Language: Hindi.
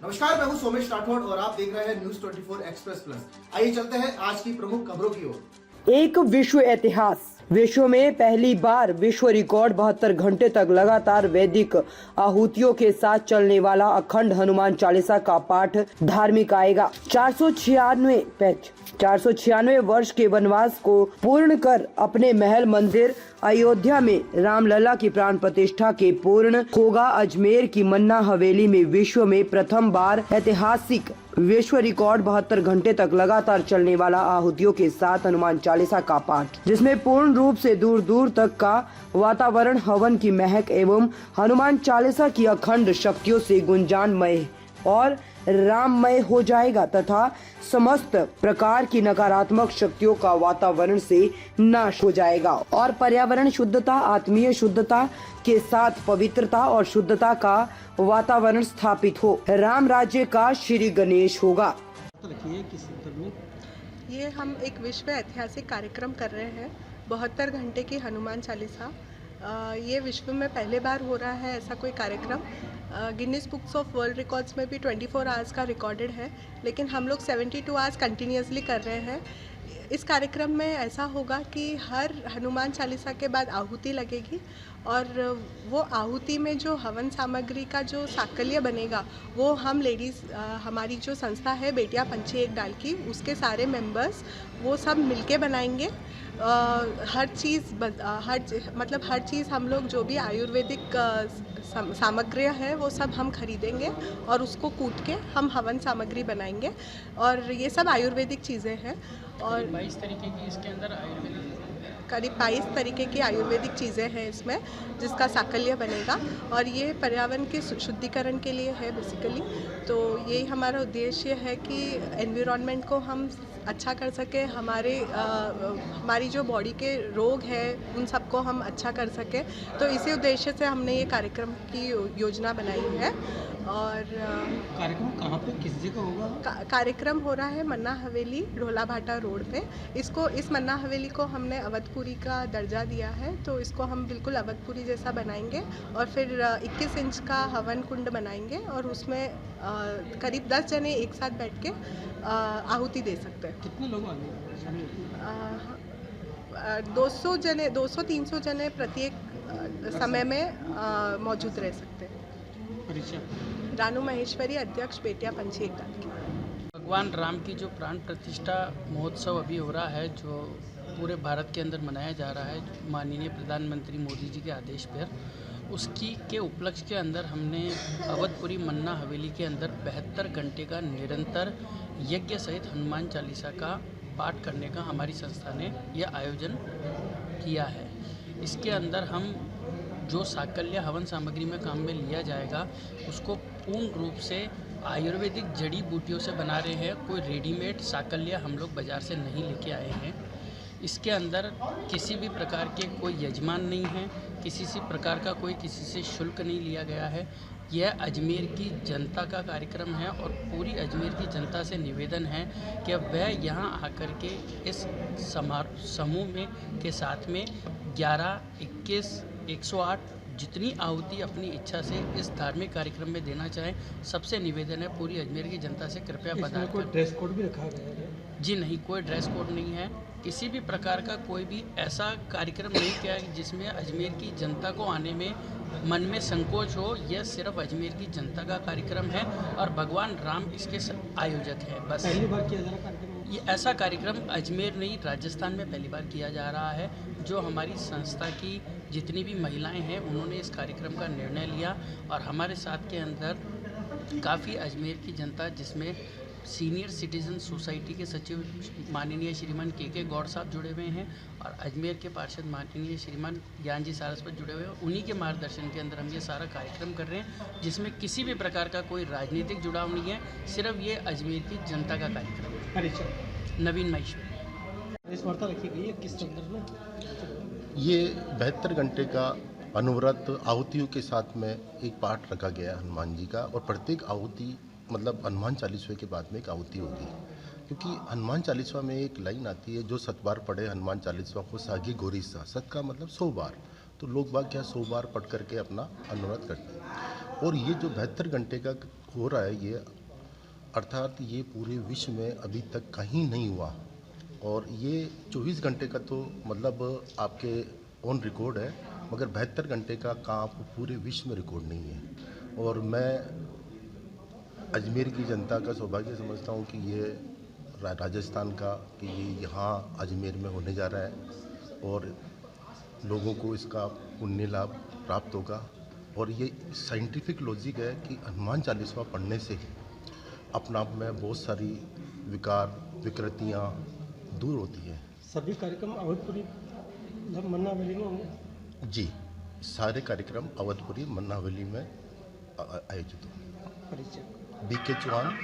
नमस्कार, मैं हूं सोमेश राठौड़ और आप देख रहे हैं न्यूज 24 एक्सप्रेस प्लस। आइए चलते हैं आज की प्रमुख खबरों की ओर। एक विश्व इतिहास। विश्व में पहली बार विश्व रिकॉर्ड 72 घंटे तक लगातार वैदिक आहुतियों के साथ चलने वाला अखंड हनुमान चालीसा का पाठ धार्मिक आएगा। 496 वर्ष के वनवास को पूर्ण कर अपने महल मंदिर अयोध्या में रामलला की प्राण प्रतिष्ठा के पूर्ण होगा। अजमेर की मन्ना हवेली में विश्व में प्रथम बार ऐतिहासिक विश्व रिकॉर्ड 72 घंटे तक लगातार चलने वाला आहुतियों के साथ हनुमान चालीसा का पाठ, जिसमें पूर्ण रूप से दूर दूर तक का वातावरण हवन की महक एवं हनुमान चालीसा की अखंड शक्तियों से गुंजानमय और राममय हो जाएगा तथा समस्त प्रकार की नकारात्मक शक्तियों का वातावरण से नाश हो जाएगा और पर्यावरण शुद्धता, आत्मीय शुद्धता के साथ पवित्रता और शुद्धता का वातावरण स्थापित हो। राम राज्य का श्री गणेश होगा। ये हम एक विश्व ऐतिहासिक कार्यक्रम कर रहे हैं, 72 घंटे की हनुमान चालीसा। ये विश्व में पहले बार हो रहा है ऐसा कोई कार्यक्रम। Guinness books of world records में भी 24 आवर्स का रिकॉर्डेड है, लेकिन हम लोग 72 आवर्स कंटिन्यूसली कर रहे हैं। इस कार्यक्रम में ऐसा होगा कि हर हनुमान चालीसा के बाद आहुति लगेगी और वो आहुति में जो हवन सामग्री का जो साकल्य बनेगा वो हम लेडीज़, हमारी जो संस्था है बेटियां पंछी एक डाल की, उसके सारे मेंबर्स वो सब मिलके बनाएंगे। हर चीज़ हम लोग जो भी आयुर्वेदिक सामग्री है वो सब हम खरीदेंगे और उसको कूट के हम हवन सामग्री बनाएंगे और ये सब आयुर्वेदिक चीज़ें हैं। और 22 तरीके की इसके अंदर आयुर्वेदिक करीब 22 तरीके की आयुर्वेदिक चीज़ें हैं इसमें, जिसका साकल्य बनेगा और ये पर्यावरण के शुद्धिकरण के लिए है बेसिकली। तो यही हमारा उद्देश्य है कि एनवायरनमेंट को हम अच्छा कर सकें, हमारी जो बॉडी के रोग है उन सबको हम अच्छा कर सकें। तो इसी उद्देश्य से हमने ये कार्यक्रम की योजना बनाई है। और कार्यक्रम कहाँ पे, किस जगह होगा? कार्यक्रम हो रहा है मन्ना हवेली ढोलाभाटा रोड पे। इस मन्ना हवेली को हमने अवधपुरी का दर्जा दिया है, तो इसको हम बिल्कुल अवधपुरी जैसा बनाएंगे और फिर 21 इंच का हवन कुंड बनाएंगे और उसमें करीब 10 जने एक साथ बैठ के आहुति दे सकते हैं। कितने लोग आएंगे? 200-300 जने प्रत्येक समय में मौजूद रह सकते हैं। रानू महेश्वरी, अध्यक्ष बेटियां पंछी एक डाल की। भगवान राम की जो प्राण प्रतिष्ठा महोत्सव अभी हो रहा है, जो पूरे भारत के अंदर मनाया जा रहा है माननीय प्रधानमंत्री मोदी जी के आदेश पर, उसकी के उपलक्ष्य के अंदर हमने अवधपुरी मन्ना हवेली के अंदर 72 घंटे का निरंतर यज्ञ सहित हनुमान चालीसा का पाठ करने का हमारी संस्था ने यह आयोजन किया है। इसके अंदर हम जो साकल्य हवन सामग्री में काम में लिया जाएगा उसको पूर्ण रूप से आयुर्वेदिक जड़ी बूटियों से बना रहे हैं। कोई रेडीमेड साकल्य हम लोग बाज़ार से नहीं लेके आए हैं। इसके अंदर किसी भी प्रकार के कोई यजमान नहीं है, किसी प्रकार का कोई किसी से शुल्क नहीं लिया गया है। यह अजमेर की जनता का कार्यक्रम है और पूरी अजमेर की जनता से निवेदन है कि वह यहाँ आकर के इस समूह में के साथ में 11, 21, 108 जितनी आहुति अपनी इच्छा से इस धार्मिक कार्यक्रम में देना चाहें। सबसे निवेदन है पूरी अजमेर की जनता से, कृपया बता। कोई ड्रेस कोड भी रखा गया है? जी नहीं, कोई ड्रेस कोड नहीं है। किसी भी प्रकार का कोई भी ऐसा कार्यक्रम नहीं किया है जिसमें अजमेर की जनता को आने में मन में संकोच हो। यह सिर्फ अजमेर की जनता का कार्यक्रम है और भगवान राम इसके आयोजक है। बस पहली बार किया जा रहा कार्यक्रम? ये ऐसा कार्यक्रम अजमेर नहीं, राजस्थान में पहली बार किया जा रहा है। जो हमारी संस्था की जितनी भी महिलाएं हैं उन्होंने इस कार्यक्रम का निर्णय लिया और हमारे साथ के अंदर काफ़ी अजमेर की जनता, जिसमें सीनियर सिटीजन सोसाइटी के सचिव माननीय श्रीमान के गौड़ साहब जुड़े हुए हैं और अजमेर के पार्षद माननीय श्रीमान ज्ञान जी सारस्वत जुड़े हुए हैं। उन्हीं के मार्गदर्शन के अंदर हम ये सारा कार्यक्रम कर रहे हैं, जिसमें किसी भी प्रकार का कोई राजनीतिक जुड़ाव नहीं है। सिर्फ ये अजमेर की जनता का कार्यक्रम है। परिचय? नवीन महेश्वरी। इस वार्ता रखी गई है किस संदर्भ में? ये 72 घंटे का अनुव्रत आहुतियों के साथ में एक पाठ रखा गया है हनुमान जी का, और प्रत्येक आहुति मतलब हनुमान चालीसा के बाद में एक आहुति होगी, क्योंकि हनुमान चालीसा में एक लाइन आती है, जो 7 बार पढ़े हनुमान चालीसा को सागे गोरी सा। 7 का मतलब 100 बार, तो लोग बाग क्या 100 बार पढ़ करके अपना अनुव्रत करते हैं। और ये जो 72 घंटे का हो रहा है ये, अर्थात ये पूरे विश्व में अभी तक कहीं नहीं हुआ। और ये 24 घंटे का तो मतलब आपके ऑन रिकॉर्ड है, मगर 72 घंटे का पूरे विश्व में रिकॉर्ड नहीं है। और मैं अजमेर की जनता का सौभाग्य समझता हूँ कि ये राजस्थान का, कि ये यहाँ अजमेर में होने जा रहा है और लोगों को इसका पुण्य लाभ प्राप्त होगा। और ये साइंटिफिक लॉजिक है कि हनुमान चालीसा पढ़ने से अपना आप में बहुत सारी विकृतियाँ दूर होती हैं। सभी कार्यक्रम अवधपुरी मतलब मन्ना हवेली में होंगे? जी, सारे कार्यक्रम अवधपुरी मन्ना हवेली में आयोजित होंगे। परिचय BK चौहान,